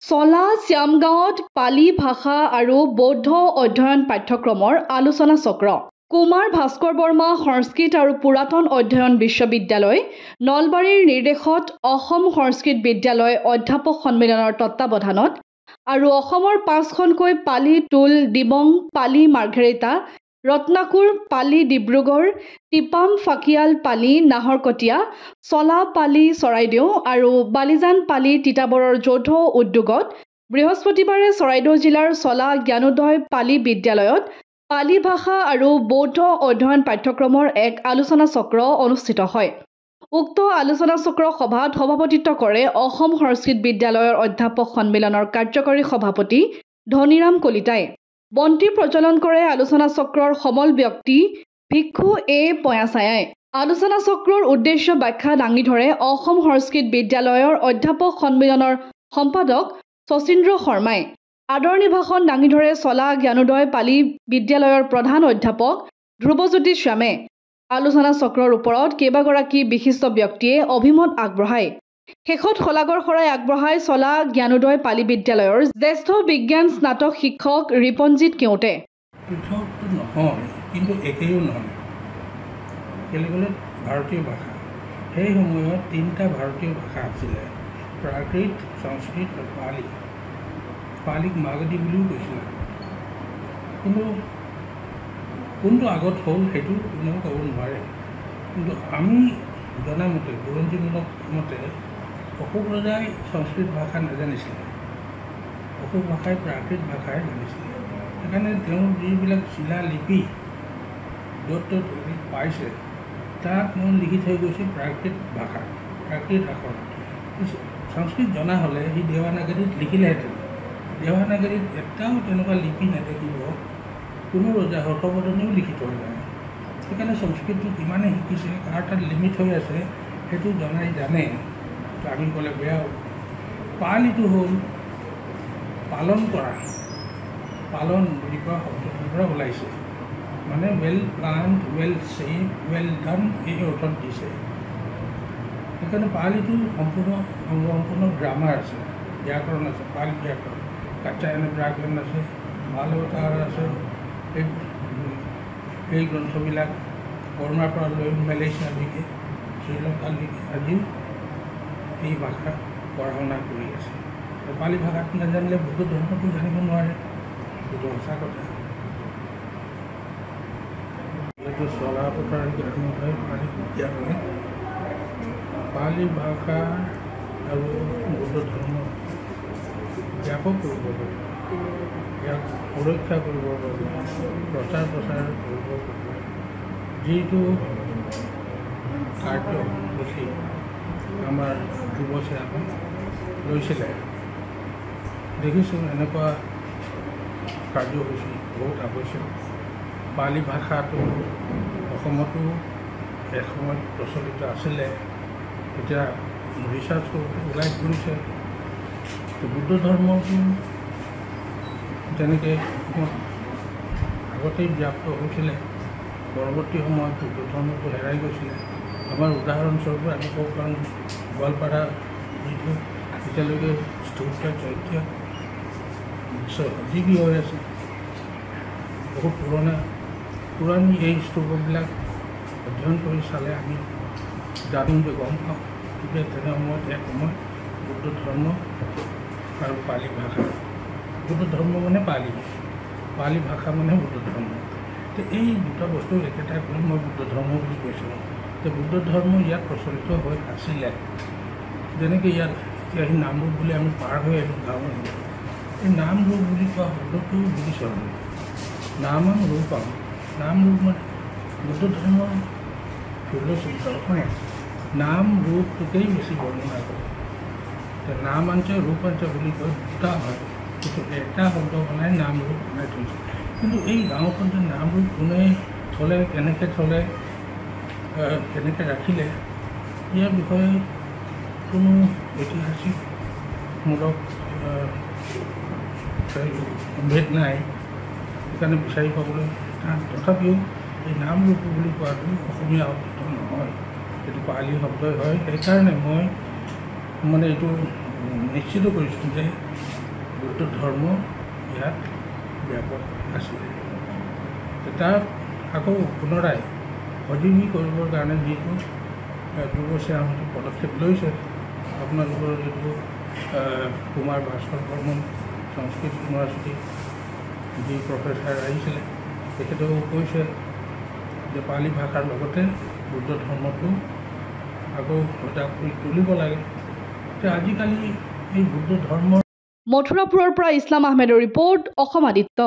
চলা শ্যামগাঁৱত পালি ভাষা আৰু বৌদ্ধ অধ্যয়ন পাঠ্যক্ৰমৰ আলোচনা চক্ৰ। কুমাৰ ভাস্কৰ বৰ্মা সংস্কৃত আৰু পুৰাতন অধ্যয়ন বিশ্ববিদ্যালয়, নলবাৰীৰ নিৰ্দেশত অসম সংস্কৃত বিদ্যালয় অধ্যাপক সন্মিলনৰ তত্বাৱধানত আৰু অসমৰ 5খনকৈ পালি টুল ডিবং, পালি মাৰ্ঘেৰিটা, ৰত্নাকুৰ, পালি ডিব্ৰুগড়, টিপাম ফাকিয়াল পালি নাহৰকটীয়া, চলা পালি চৰাইদেউ আৰু বালিজান পালি তিতাবৰৰ যৌথ উদ্যোগত বৃহস্পতিবাৰে চৰাইদেউ জিলাৰ চলা জ্ঞানোদয় পালি বিদ্যালয়ত পালি ভাষা আৰু বৌদ্ধ অধ্যয়ন পাঠ্যক্ৰমৰ এক আলোচনা চক্ৰ অনুষ্ঠিত হয়। উক্ত আলোচনা চক্ৰ সভাত সভাপতিত্ব কৰে অসম সংস্কৃত বিদ্যালয়ৰ অধ্যাপক সন্মিলনৰ কাৰ্যকৰী সভাপতি ধনীৰাম কলিতাই। বন্তি প্ৰজ্বলন কৰে আলোচনা চক্ৰৰ সমল ব্যক্তি ভিক্ষু এ পয়াছায়াই। আলোচনা চক্ৰৰ উদ্দেশ্য ব্যাখ্যা দাঙি ধৰে অসম সংস্কৃত বিদ্যালয়ৰ অধ্যাপক সন্মিলনৰ সম্পাদক শচীন্দ্ৰ শৰ্মাই। আদৰণি ভাষণ দাঙি ধৰে চলা জ্ঞানোদয় পালি বিদ্যালয়ৰ প্ৰধান অধ্যাপক ধ্ৰুৱজ্যোতি শ্যামে। আলোচনা চক্ৰৰ ওপৰত কেইবাগৰাকী বিশিষ্ট ব্যক্তিয়ে অভিমত আগবঢ়ায়। শেষত শলাগৰ শৰাই আগবঢ়াই চলা জ্ঞানোদয় পালি বিদ্যালয়ৰ জ্যেষ্ঠ বিজ্ঞান স্নাতক শিক্ষক ৰিপনজিৎ কেওটে। পৃথকটো নহয়, কিন্তু একেও নহয়। কেলেগলে ভাৰতীয় ভাষা, সেই সময়ত 3টা ভাৰতীয় ভাষা আছিলে, প্ৰাকৃত, সংস্কৃত আৰু পালি। পালিক মাগধী বুলিও কৈছিলে, কিন্তু কোনটো আগত হ'ল সেইটো কোনেও ক'ব নোৱাৰে। কিন্তু আমি জনামতে, বুৰঞ্জীমূলক মতে অশোক ৰজাই সংস্কৃত ভাষা নাজানিছিলে, অশোক ভাষাই প্ৰাকৃত ভাষাই জানিছিলে। সেইকাৰণে তেওঁৰ যিবিলাক শিলালিপি য'ত ত'ত পাইছে, তাত তেওঁ লিখি থৈ গৈছে প্ৰাকৃত ভাষা, প্ৰাকৃত আখৰ। সংস্কৃত জনা হ'লে সি দেৱানাগৰীত লিখিলেহেঁতেন। দেৱানাগৰীত এটাও তেনেকুৱা লিপি নেদেখিব, কোনো ৰজা হৰ্ষবৰ্ধনেও লিখি থৈ যায়। সেইকাৰণে সংস্কৃতটো কিমানে শিকিছে, কাৰ তাত লিমিট হৈ আছে, সেইটো জানে। আমি ক'লে বেয়া হ'ব। পালিটো হ'ল পালন কৰা, পালন বুলি কোৱা শব্দটোৰ পৰা ওলাইছে, মানে well planned, well save, well done, এই অৰ্থত দিছে। সেইকাৰণে পালিটো সম্পূৰ্ণ গ্ৰামাৰ আছে, ব্যাকৰণ আছে, পালি ব্যাকৰণ, কাত্যায়নী ব্যাকৰণ আছে, ভালৱতাৰ আছে। এই গ্ৰন্থবিলাক বৰ্মাৰ পৰা লৈ মালয়েছিয়ালৈকে, শ্ৰীলংকালৈকে আজিও এই ভাষা পঢ়া শুনা কৰি আছে। পালি ভাষাটো নাজানিলে বুদ্ধ ধৰ্মটো জানিব নোৱাৰে, সেইটো সঁচা কথা। এইটো চলাপথাৰ জ্ঞানোদয় পালি বিদ্যালয় পালি ভাষা আৰু বুদ্ধ ধৰ্ম ব্যাপক কৰিবৰ বাবে, ইয়াক সুৰক্ষা কৰিবৰ বাবে, প্ৰচাৰ কৰিবৰ বাবে যিটো কাৰ্যসূচী আমাৰ যুৱচামে লৈছিলে, দেখিছোঁ এনেকুৱা কাৰ্যসূচী বহুত আৱশ্যক। পালি ভাষাটো অসমতো এসময়ত প্ৰচলিত আছিলে, এতিয়া ৰিচাৰ্চ কৰোঁতে ওলাই পৰিছে। বুদ্ধ ধৰ্মটো যেনেকৈ আগতেই ব্যাপ্ত হৈছিলে, পৰৱৰ্তী সময়ত বুদ্ধ ধৰ্মটো হেৰাই গৈছিলে। আমাৰ উদাহৰণস্বৰূপে আমি ক'ব পাৰোঁ গোৱালপাৰা, যিটো এতিয়ালৈকে স্থূৰ্ত চৈত্য সজীৱী হৈ আছে, বহুত পুৰণি এই স্তূপবিলাক অধ্যয়ন কৰি চালে আমি জানো যে গম পাওঁ যে তেনে সময়ত এক সময় বুদ্ধ ধৰ্ম আৰু পালি ভাষা, বুদ্ধ ধৰ্ম মানে পালি ভাষা মানে বুদ্ধ ধৰ্ম। তো এই দুটা বস্তু একেটা কৰি মই বুদ্ধ ধৰ্ম বুলি কৈছোঁ। তো বুদ্ধ ধৰ্ম ইয়াত প্ৰচলিত হৈ আছিলে, যেনেকৈ ইয়াত এতিয়া সেই নামৰূপ বুলি আমি পাৰ হৈ আহিলোঁ গাঁৱৰ। এই নামৰূপ বুলি কোৱা শব্দটো বুজিছোঁ আমি, নামং ৰূপং, নামৰূপ মানে বুদ্ধ ধৰ্মৰ ফিলচফি দৰ্শনে নাম ৰূপটোকেই বেছি বৰ্ণনা কৰে। নামাঞ্চ ৰূপাঞ্চ বুলি কয়, দুটা হয়, কিন্তু এটা শব্দ বনাই নাম ৰূপ বনাই থৈছে। কিন্তু এই গাঁওখন যে নাম ৰূপ কোনে থ'লে, কেনেকৈ থ'লে, কেনেকৈ ৰাখিলে, ইয়াৰ বিষয়ে কোনো ঐতিহাসিকমূলক ভেদ নাই, সেইকাৰণে বিচাৰি পাবলৈ টান। তথাপিও এই নাম ৰূপ বুলি কোৱাটো অসমীয়া শব্দটো নহয়, এইটো পালি শব্দই হয়। সেইকাৰণে মই মানে এইটো নিশ্চিত কৰিছোঁ যে বুদ্ধ ধৰ্ম ইয়াত ব্যাপক আছিলে তাক আকৌ পুনৰাই সজীৱী কৰিবৰ কাৰণে যিটো দুবছৰীয়া পদক্ষেপ লৈছে আপোনালোকৰ যিটো কুমাৰ ভাস্কৰ বৰ্মন সংস্কৃত ইউনিভাৰ্চিটি যি প্ৰফেচাৰ আহিছিলে তেখেতেও কৈছে যে পালি ভাষাৰ লগতে বুদ্ধ ধৰ্মটো আকৌ সজাগ কৰি তুলিব লাগে যে আজিকালি এই বুদ্ধ ধৰ্মৰ মথুৰাপুৰৰ পৰা ইছলাম আহমেদৰ ৰিপৰ্ট অসম আদিত্য।